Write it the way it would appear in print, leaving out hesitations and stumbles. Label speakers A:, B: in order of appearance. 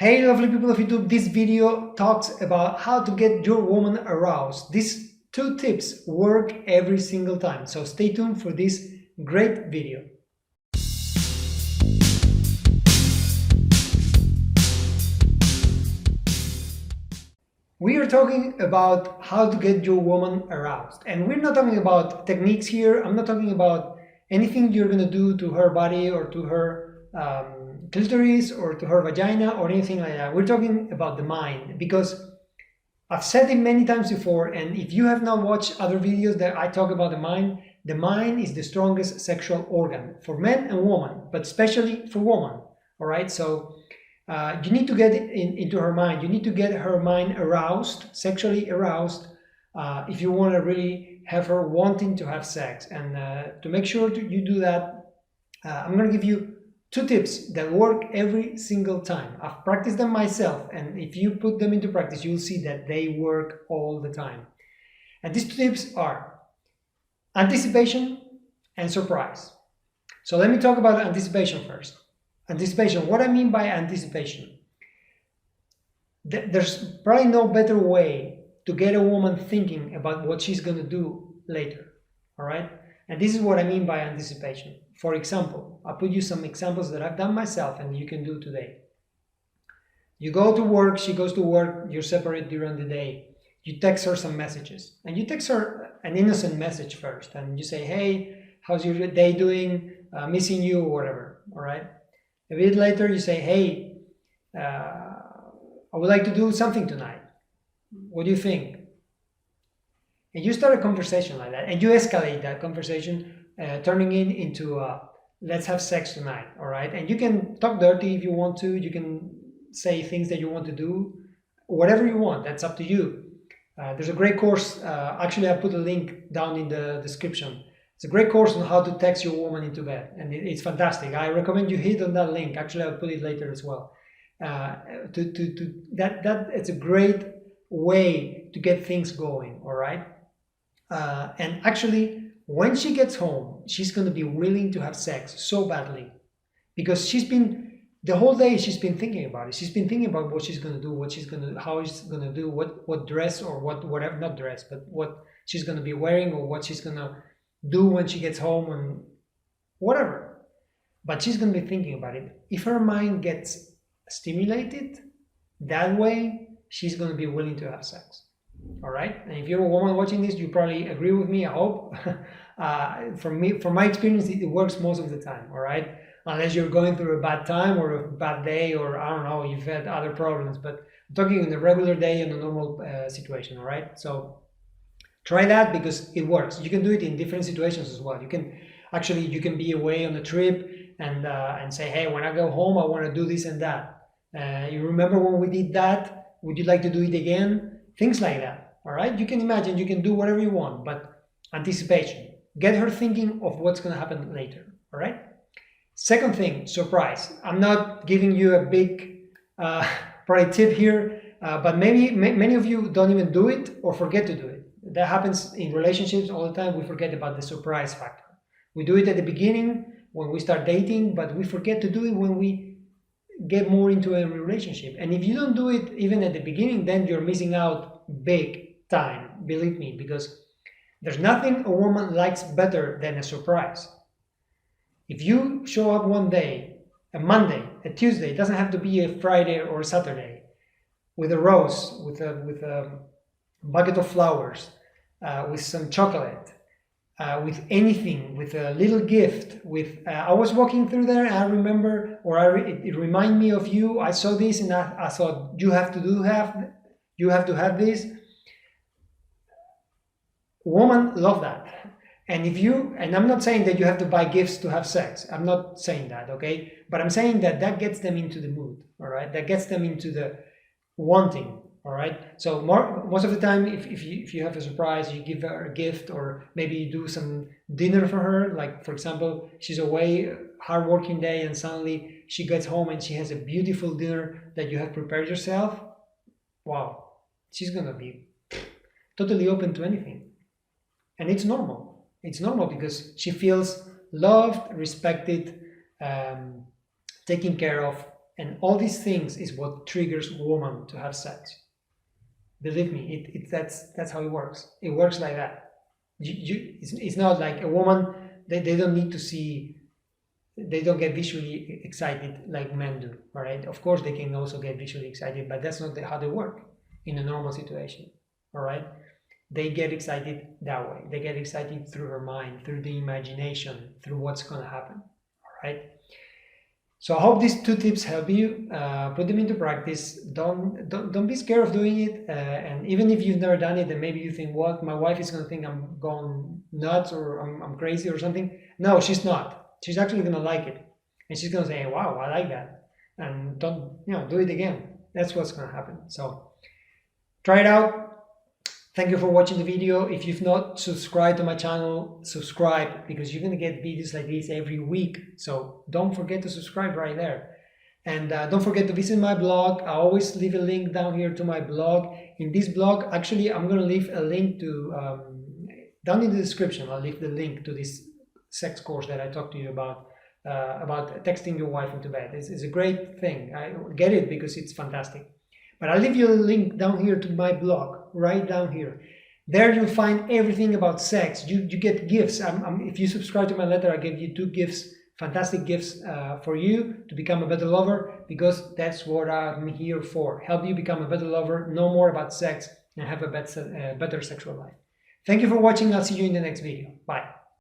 A: Hey lovely people of YouTube, this video talks about how to get your woman aroused. These 2 tips work every single time, so stay tuned for this great video. We are talking about how to get your woman aroused, and we're not talking about techniques here. I'm not talking about anything you're gonna do to her body or to her clitoris or to her vagina or anything like that. We're talking about the mind, because I've said it many times before, and if you have not watched other videos that I talk about the mind is the strongest sexual organ for men and women, but especially for women. All right, so you need to get into her mind. You need to get her mind aroused, sexually aroused, if you want to really have her wanting to have sex. And to make sure you do that, I'm going to give you 2 tips that work every single time. I've practiced them myself, and if you put them into practice, you'll see that they work all the time. And these 2 tips are anticipation and surprise. So let me talk about anticipation first. Anticipation, what I mean by anticipation. There's probably no better way to get a woman thinking about what she's going to do later, all right? And this is what I mean by anticipation. For example, I'll put you some examples that I've done myself and you can do today. You go to work, she goes to work, you're separate during the day. You text her some messages, and you text her an innocent message first, and you say, hey, how's your day doing? Missing you, or whatever, all right? A bit later, you say, hey, I would like to do something tonight. What do you think? And you start a conversation like that, and you escalate that conversation, turning it into let's have sex tonight, all right? And you can talk dirty if you want to. You can say things that you want to do, whatever you want. That's up to you. There's a great course. Actually, I put a link down in the description. It's a great course on how to text your woman into bed, and it's fantastic. I recommend you hit on that link. Actually, I'll put it later as well. It's a great way to get things going. All right. And actually, when she gets home, she's going to be willing to have sex so badly, because the whole day she's been thinking about it. She's been thinking about what she's going to do, how she's going to do, what dress or whatever, not dress, but what she's going to be wearing or what she's going to do when she gets home and whatever. But she's going to be thinking about it. If her mind gets stimulated that way, she's going to be willing to have sex. All right. And if you're a woman watching this, you probably agree with me, I hope. From my experience, it works most of the time. All right. Unless you're going through a bad time or a bad day, or I don't know, you've had other problems. But I'm talking in a regular day and a normal situation. All right. So try that, because it works. You can do it in different situations as well. You can be away on a trip and say, hey, when I go home, I want to do this and that. You remember when we did that? Would you like to do it again? Things like that. All right. You can imagine, you can do whatever you want, but anticipation. Get her thinking of what's going to happen later. All right. Second thing, surprise. I'm not giving you a big probably tip here, but maybe many of you don't even do it or forget to do it. That happens in relationships all the time. We forget about the surprise factor. We do it at the beginning when we start dating, but we forget to do it when we get more into a relationship. And if you don't do it even at the beginning, then you're missing out big time, believe me, because there's nothing a woman likes better than a surprise. If you show up one day, a Monday, a Tuesday, it doesn't have to be a Friday or a Saturday, with a rose, with a bucket of flowers, with some chocolate, with anything, with a little gift, I was walking through there and I remember, it reminded me of you. I saw this and I thought, you have to have this. Women love that. And I'm not saying that you have to buy gifts to have sex. I'm not saying that, okay? But I'm saying that gets them into the mood, all right? That gets them into the wanting, all right? So most of the time, if you have a surprise, you give her a gift, or maybe you do some dinner for her. Like, for example, she's away, hard working day, and suddenly she gets home and she has a beautiful dinner that you have prepared yourself. Wow, she's gonna be totally open to anything. And it's normal. It's normal because she feels loved, respected, taken care of, And all these things is what triggers woman to have sex. Believe me, that's how it works. It works like that. It's not like a woman, they don't need to see, they don't get visually excited like men do, all right? Of course, they can also get visually excited, but that's not how they work in a normal situation, all right? They get excited that way. They get excited through her mind, through the imagination, through what's going to happen, all right? So I hope these 2 tips help you. Put them into practice. Don't be scared of doing it. And even if you've never done it, and maybe you think, "What? My wife is going to think I'm going nuts or I'm crazy or something." No, she's not. She's actually going to like it, and she's going to say, "Wow, I like that," and don't do it again. That's what's going to happen. So try it out. Thank you for watching the video. If you've not subscribed to my channel, subscribe, because you're going to get videos like this every week. So don't forget to subscribe right there. And don't forget to visit my blog. I always leave a link down here to my blog. In this blog, actually, I'm going to leave a link to, down in the description, I'll leave the link to this sex course that I talked to you about texting your wife into bed. It's a great thing. I get it because it's fantastic. But I'll leave you a link down here to my blog, right down here. There you'll find everything about sex. You get gifts. If you subscribe to my letter, I give you 2 gifts, fantastic gifts for you to become a better lover, because that's what I'm here for. Help you become a better lover, know more about sex, and have a better sexual life. Thank you for watching. I'll see you in the next video. Bye.